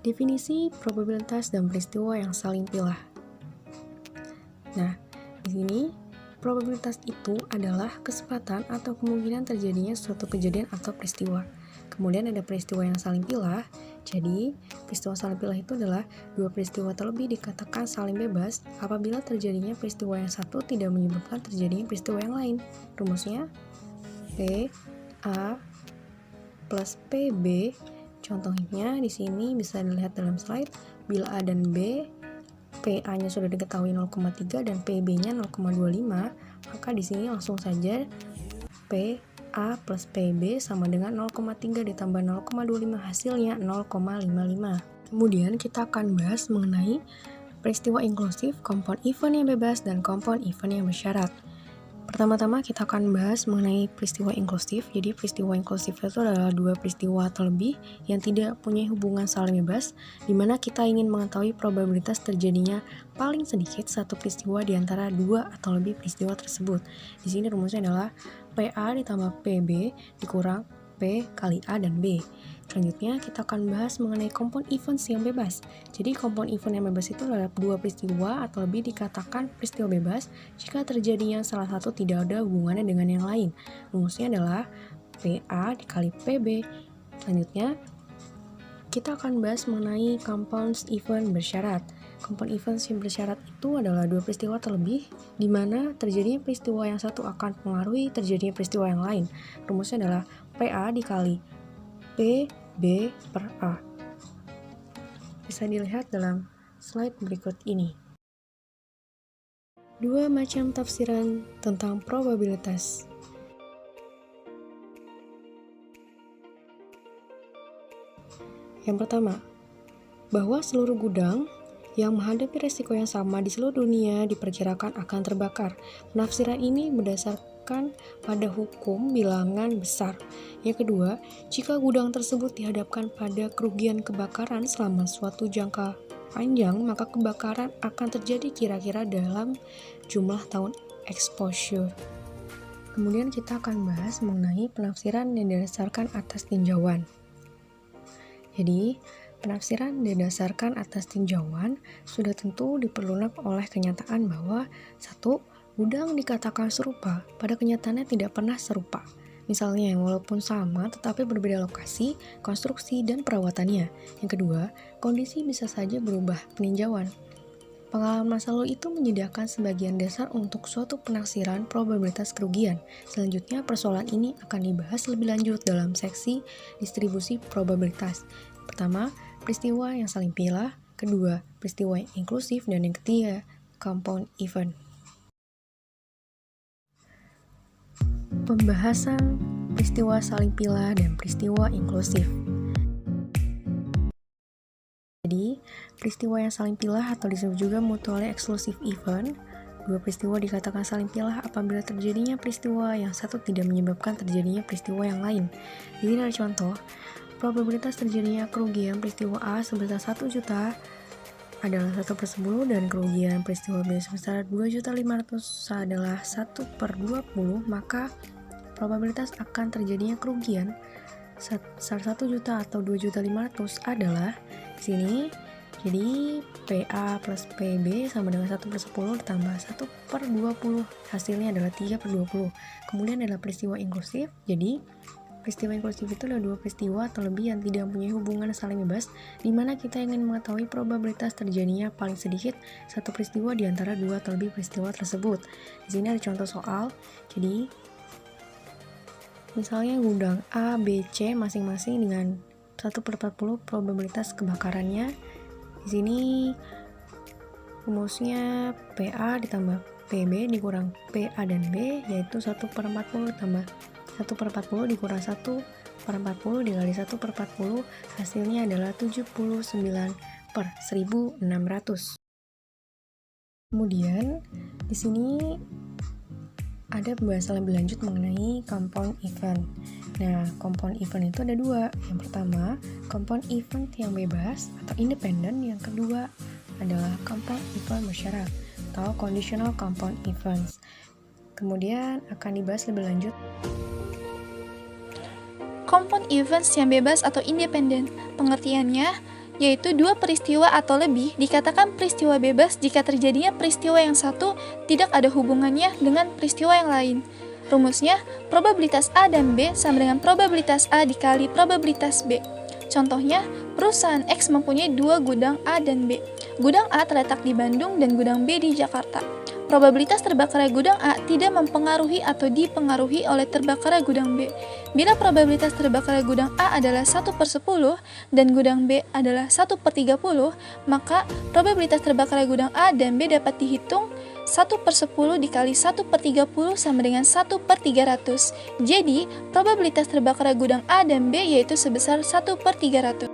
Definisi probabilitas dan peristiwa yang saling pilah. Nah, di sini probabilitas itu adalah kesempatan atau kemungkinan terjadinya suatu kejadian atau peristiwa. Kemudian ada peristiwa yang saling pilah. Jadi, peristiwa saling pilah itu adalah dua peristiwa terlebih dikatakan saling bebas apabila terjadinya peristiwa yang satu tidak menyebabkan terjadinya peristiwa yang lain. Rumusnya P A plus PB. Contohnya di sini bisa dilihat dalam slide. Bila A dan B, PA-nya sudah diketahui 0,3 dan PB-nya 0,25, maka di sini langsung saja PA plus PB sama dengan 0,3 ditambah 0,25 hasilnya 0,55. Kemudian kita akan bahas mengenai peristiwa inklusif, compound event yang bebas, dan compound event yang bersyarat. Pertama-tama kita akan bahas mengenai peristiwa inklusif. Jadi peristiwa inklusif itu adalah dua peristiwa atau lebih yang tidak punya hubungan saling bebas, di mana kita ingin mengetahui probabilitas terjadinya paling sedikit satu peristiwa di antara dua atau lebih peristiwa tersebut. Di sini rumusnya adalah PA ditambah PB dikurang P kali A dan B. Selanjutnya kita akan bahas mengenai compound events yang bebas. Jadi compound event yang bebas itu adalah dua peristiwa atau lebih dikatakan peristiwa bebas jika terjadinya salah satu tidak ada hubungannya dengan yang lain. Rumusnya adalah PA dikali PB. Selanjutnya kita akan bahas mengenai compound event bersyarat. Compound events yang bersyarat itu adalah dua peristiwa terlebih di mana terjadinya peristiwa yang satu akan mempengaruhi terjadinya peristiwa yang lain. Rumusnya adalah PA dikali PB per A. Bisa dilihat dalam slide berikut ini. Dua macam tafsiran tentang probabilitas. Yang pertama, bahwa seluruh gudang yang menghadapi resiko yang sama di seluruh dunia diperkirakan akan terbakar. Penafsiran ini berdasarkan pada hukum bilangan besar. Yang kedua, jika gudang tersebut dihadapkan pada kerugian kebakaran selama suatu jangka panjang, maka kebakaran akan terjadi kira-kira dalam jumlah tahun exposure. Kemudian kita akan bahas mengenai penafsiran yang didasarkan atas tinjauan. Jadi, penafsiran didasarkan atas tinjauan sudah tentu diperlunak oleh kenyataan bahwa satu, gudang dikatakan serupa, pada kenyataannya tidak pernah serupa. Misalnya, walaupun sama tetapi berbeda lokasi, konstruksi, dan perawatannya. Yang kedua, kondisi bisa saja berubah peninjauan. Pengalaman masa lalu itu menyediakan sebagian dasar untuk suatu penafsiran probabilitas kerugian. Selanjutnya, persoalan ini akan dibahas lebih lanjut dalam seksi distribusi probabilitas. Pertama, peristiwa yang saling pilah. Kedua, peristiwa yang inklusif. Dan yang ketiga, compound event. Pembahasan peristiwa saling pilah dan peristiwa inklusif. Jadi, peristiwa yang saling pilah atau disebut juga mutually exclusive event. Dua peristiwa dikatakan saling pilah apabila terjadinya peristiwa yang satu tidak menyebabkan terjadinya peristiwa yang lain. Di sini ada contoh. Probabilitas terjadinya kerugian peristiwa A sebesar 1 juta adalah 1/10 dan kerugian peristiwa B sebesar 2.500.000 adalah 1/20, maka probabilitas akan terjadinya kerugian sebesar 1 juta atau 2.500.000 adalah di sini. Jadi PA plus PB sama dengan 1/10 ditambah 1/20, hasilnya adalah 3/20. Kemudian adalah peristiwa inklusif. Jadi peristiwa inklusif itu adalah dua peristiwa atau lebih yang tidak mempunyai hubungan saling bebas, di mana kita ingin mengetahui probabilitas terjadinya paling sedikit satu peristiwa di antara dua atau lebih peristiwa tersebut. Di sini ada contoh soal. Jadi, misalnya gudang A, B, C masing-masing dengan 1/40 probabilitas kebakarannya. Di sini rumusnya PA ditambah PB dikurang PA dan B, yaitu 1/40 ditambah 1/40 dikurang 1/40 dikali 1/40, hasilnya adalah 79/1600. Kemudian di sini ada pembahasan lebih lanjut mengenai compound event. Nah, compound event itu ada dua. Yang pertama, compound event yang bebas atau independen. Yang kedua adalah compound event bersyarat atau conditional compound events. Kemudian akan dibahas lebih lanjut. Compound events yang bebas atau independen, pengertiannya yaitu dua peristiwa atau lebih dikatakan peristiwa bebas jika terjadinya peristiwa yang satu tidak ada hubungannya dengan peristiwa yang lain. Rumusnya, probabilitas A dan B sama dengan probabilitas A dikali probabilitas B. Contohnya, perusahaan X mempunyai dua gudang A dan B. Gudang A terletak di Bandung dan gudang B di Jakarta. Probabilitas terbakarnya gudang A tidak mempengaruhi atau dipengaruhi oleh terbakarnya gudang B. Bila probabilitas terbakarnya gudang A adalah 1/10 dan gudang B adalah 1/30, maka probabilitas terbakarnya gudang A dan B dapat dihitung 1/10 dikali 1/30 sama dengan 1/300. Jadi, probabilitas terbakarnya gudang A dan B yaitu sebesar 1/300.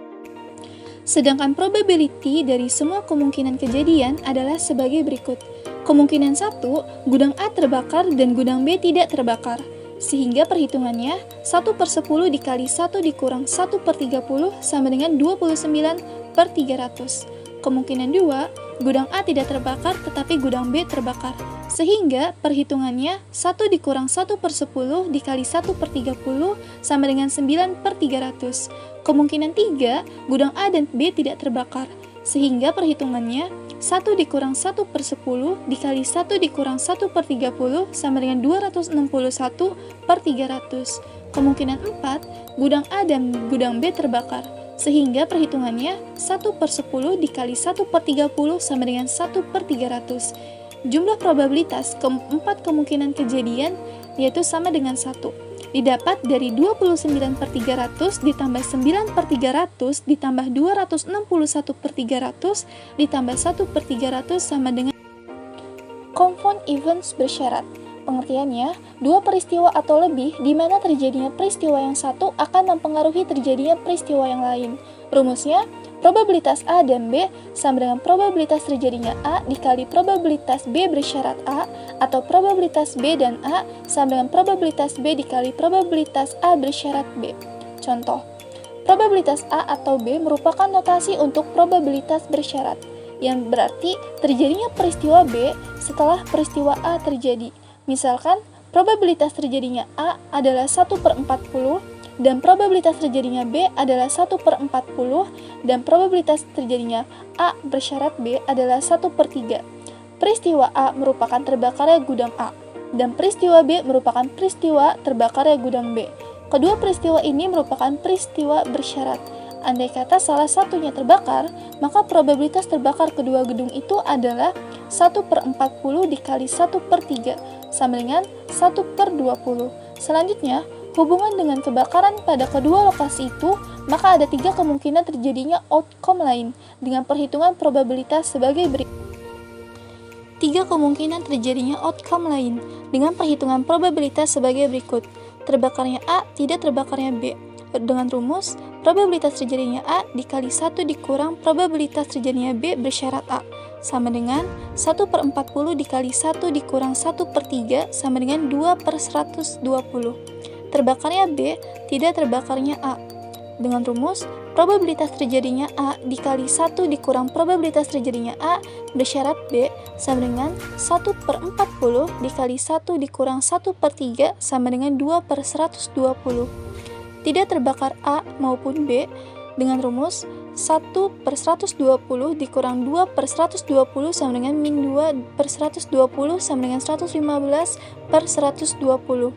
Sedangkan probability dari semua kemungkinan kejadian adalah sebagai berikut. Kemungkinan 1, gudang A terbakar dan gudang B tidak terbakar. Sehingga perhitungannya 1/10 dikali 1 dikurang 1/30 sama dengan 29/300. Kemungkinan 2, gudang A tidak terbakar tetapi gudang B terbakar. Sehingga perhitungannya 1 dikurang 1/10 dikali 1/30 sama dengan 9/300. Kemungkinan 3, gudang A dan B tidak terbakar. Sehingga perhitungannya 1 dikurang 1/10 dikali 1 dikurang 1/30 sama dengan 261/300. Kemungkinan 4, gudang A dan gudang B terbakar. Sehingga perhitungannya 1/10 dikali 1/30 sama dengan 1/300. Jumlah probabilitas keempat kemungkinan kejadian yaitu sama dengan 1. Didapat dari 29/300 ditambah 9/300 ditambah 261/300 ditambah 1/300 sama dengan compound events bersyarat. Pengertiannya, dua peristiwa atau lebih di mana terjadinya peristiwa yang satu akan mempengaruhi terjadinya peristiwa yang lain. Rumusnya, probabilitas A dan B sama dengan probabilitas terjadinya A dikali probabilitas B bersyarat A, atau probabilitas B dan A sama dengan probabilitas B dikali probabilitas A bersyarat B. Contoh, probabilitas A atau B merupakan notasi untuk probabilitas bersyarat, yang berarti terjadinya peristiwa B setelah peristiwa A terjadi. Misalkan, probabilitas terjadinya A adalah 1/40, dan probabilitas terjadinya B adalah 1/40, dan probabilitas terjadinya A bersyarat B adalah 1/3. Peristiwa A merupakan terbakarnya gudang A, dan peristiwa B merupakan peristiwa terbakarnya gudang B. Kedua peristiwa ini merupakan peristiwa bersyarat. Andai kata salah satunya terbakar, maka probabilitas terbakar kedua gedung itu adalah 1/40 dikali 1/3, sama dengan 1/20. Selanjutnya, hubungan dengan kebakaran pada kedua lokasi itu, maka ada 3 kemungkinan terjadinya outcome lain, dengan perhitungan probabilitas sebagai berikut. 3 kemungkinan terjadinya outcome lain, dengan perhitungan probabilitas sebagai berikut. Terbakarnya A, tidak terbakarnya B. Dengan rumus, probabilitas terjadinya A dikali 1 dikurang probabilitas terjadinya B bersyarat A, sama dengan 1/40 dikali 1 dikurang 1/3 sama dengan 2/120. Terbakarnya B, tidak terbakarnya A. Dengan rumus, probabilitas terjadinya A dikali 1 dikurang probabilitas terjadinya A bersyarat B sama dengan 1/40 dikali 1 dikurang 1/3 sama dengan 2/120. Tidak terbakar A maupun B dengan rumus 1/120 dikurang 2/120 sama dengan min 2/120 sama dengan 115/120.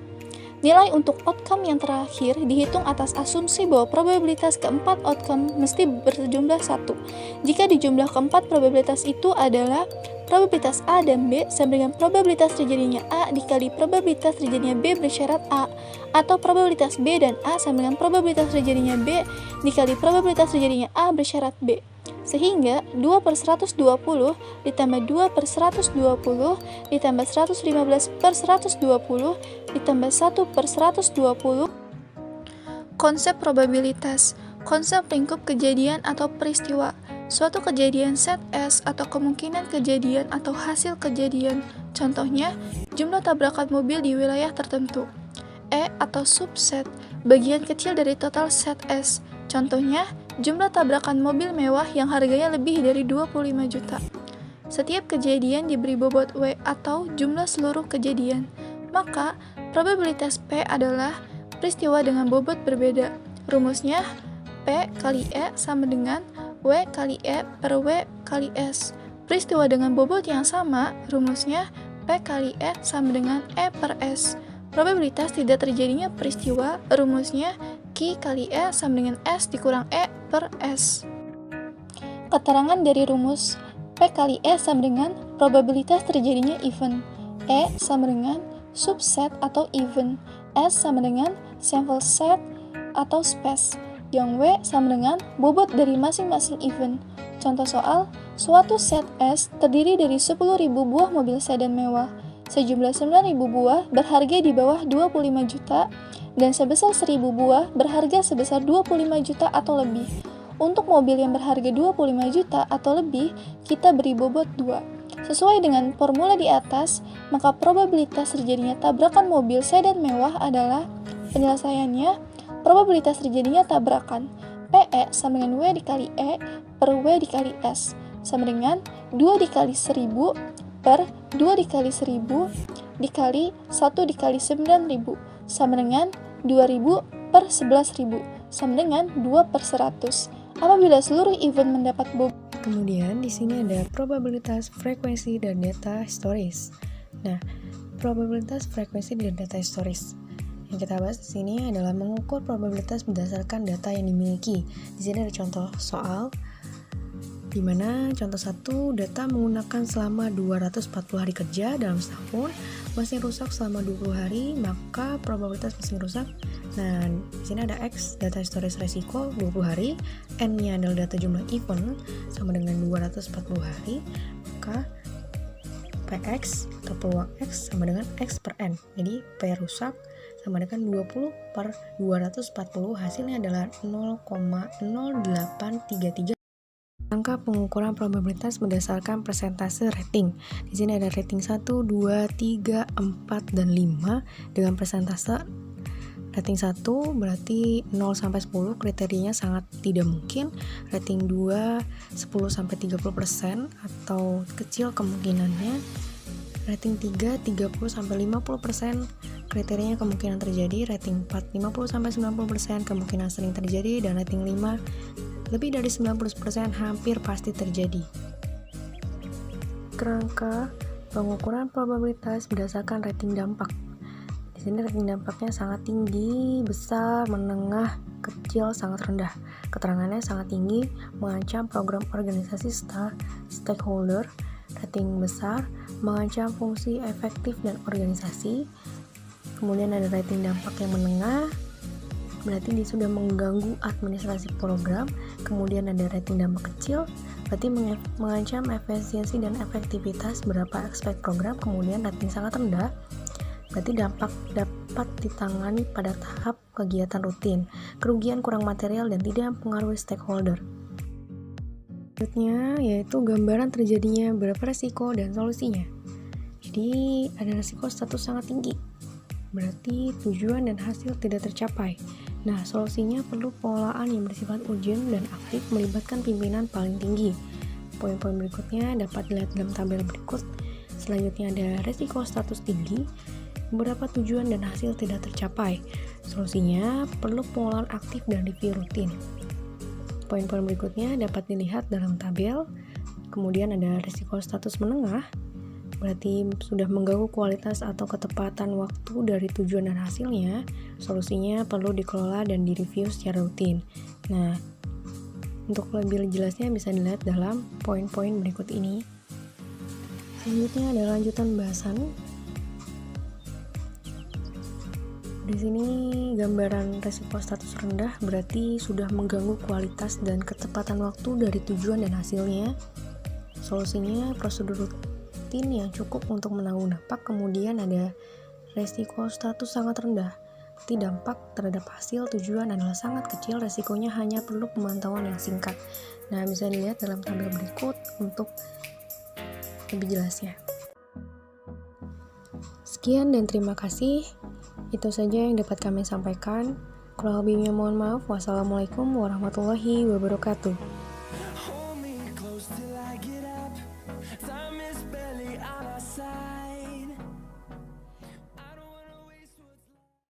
Nilai untuk outcome yang terakhir dihitung atas asumsi bahwa probabilitas keempat outcome mesti berjumlah 1. Jika di jumlah keempat probabilitas itu adalah probabilitas A dan B sama dengan probabilitas terjadinya A dikali probabilitas terjadinya B bersyarat A, atau probabilitas B dan A sama dengan probabilitas terjadinya B dikali probabilitas terjadinya A bersyarat B. Sehingga 2/120 ditambah 2/120 ditambah 115/120 ditambah 1/120. Konsep probabilitas, konsep lingkup kejadian atau peristiwa. Suatu kejadian set S atau kemungkinan kejadian atau hasil kejadian. Contohnya, jumlah tabrakan mobil di wilayah tertentu. E atau subset, bagian kecil dari total set S. Contohnya, jumlah tabrakan mobil mewah yang harganya lebih dari 25 juta. Setiap kejadian diberi bobot W atau jumlah seluruh kejadian. Maka, probabilitas P adalah peristiwa dengan bobot berbeda. Rumusnya, P kali E sama dengan W kali E per W kali S. Peristiwa dengan bobot yang sama, rumusnya P kali E sama dengan E per S. Probabilitas tidak terjadinya peristiwa, rumusnya Q kali E sama dengan S dikurang E per S. Keterangan dari rumus P kali E sama dengan probabilitas terjadinya event. E sama dengan subset atau event. S sama dengan sample set atau space. Yang W sama dengan bobot dari masing-masing event. Contoh soal, suatu set S terdiri dari 10.000 buah mobil sedan mewah. Sejumlah 9.000 buah berharga di bawah 25 juta dan sebesar 1.000 buah berharga sebesar 25 juta atau lebih. Untuk mobil yang berharga 25 juta atau lebih, kita beri bobot 2. Sesuai dengan formula di atas, maka probabilitas terjadinya tabrakan mobil sedan mewah adalah penyelesaiannya probabilitas terjadinya tabrakan PE sama dengan W dikali E per W dikali S sama dengan 2 dikali 1000 per 2 dikali 1000 dikali 1 dikali 9000 sama dengan 2000 per 11.000 sama dengan 2 per 100. Apabila seluruh event mendapat bobot. Kemudian di sini ada probabilitas, frekuensi, dan data historis. Nah, probabilitas, frekuensi, dan data historis yang kita bahas di sini adalah mengukur probabilitas berdasarkan data yang dimiliki. Di sini ada contoh soal di mana contoh 1, data menggunakan selama 240 hari kerja dalam setahun, mesin rusak selama 20 hari, maka probabilitas mesin rusak. Nah, di sini ada X, data historis resiko 20 hari, N-nya adalah data jumlah event sama dengan 240 hari, maka PX atau peluang X sama dengan X per N. Jadi P rusak sama dengan 20 per 240, hasilnya adalah 0,0833. Angka pengukuran probabilitas berdasarkan persentase rating. Di sini ada rating 1, 2, 3, 4, dan 5 dengan persentase rating 1 berarti 0 sampai 10, kriterianya sangat tidak mungkin. Rating 2 10 sampai 30% atau kecil kemungkinannya. Rating 3 30 sampai 50%, kriterianya kemungkinan terjadi. Rating 4 50 sampai 90%, kemungkinan sering terjadi, dan rating 5 lebih dari 90% hampir pasti terjadi. Kerangka pengukuran probabilitas berdasarkan rating dampak. Di sini rating dampaknya sangat tinggi, besar, menengah, kecil, sangat rendah. Keterangannya sangat tinggi, mengancam program organisasi stakeholder. Rating besar, mengancam fungsi efektif dan organisasi. Kemudian ada rating dampak yang menengah, berarti dia sudah mengganggu administrasi program. Kemudian ada rating dampak kecil, berarti mengancam efisiensi dan efektivitas beberapa aspek program. Kemudian rating sangat rendah, berarti dampak dapat ditangani pada tahap kegiatan rutin, kerugian kurang material, dan tidak mempengaruhi stakeholder. Selanjutnya yaitu gambaran terjadinya beberapa resiko dan solusinya. Jadi ada resiko status sangat tinggi, berarti tujuan dan hasil tidak tercapai. Nah, solusinya perlu pengelolaan yang bersifat urgent dan aktif melibatkan pimpinan paling tinggi. Poin-poin berikutnya dapat dilihat dalam tabel berikut. Selanjutnya ada resiko status tinggi, beberapa tujuan dan hasil tidak tercapai. Solusinya perlu pengelolaan aktif dan review rutin. Poin-poin berikutnya dapat dilihat dalam tabel. Kemudian ada resiko status menengah, berarti sudah mengganggu kualitas atau ketepatan waktu dari tujuan dan hasilnya. Solusinya perlu dikelola dan direview secara rutin. Nah, untuk lebih jelasnya bisa dilihat dalam poin-poin berikut ini. Selanjutnya ada lanjutan bahasan. Di sini gambaran resiko status rendah berarti sudah mengganggu kualitas dan ketepatan waktu dari tujuan dan hasilnya. Solusinya prosedur rutin yang cukup untuk menanggung dampak. Kemudian ada resiko status sangat rendah, berarti dampak terhadap hasil tujuan adalah sangat kecil, resikonya hanya perlu pemantauan yang singkat. Nah, bisa dilihat dalam tabel berikut untuk lebih jelasnya. Sekian dan terima kasih. Itu saja yang dapat kami sampaikan. Kurang lebihnya mohon maaf. Wassalamualaikum warahmatullahi wabarakatuh.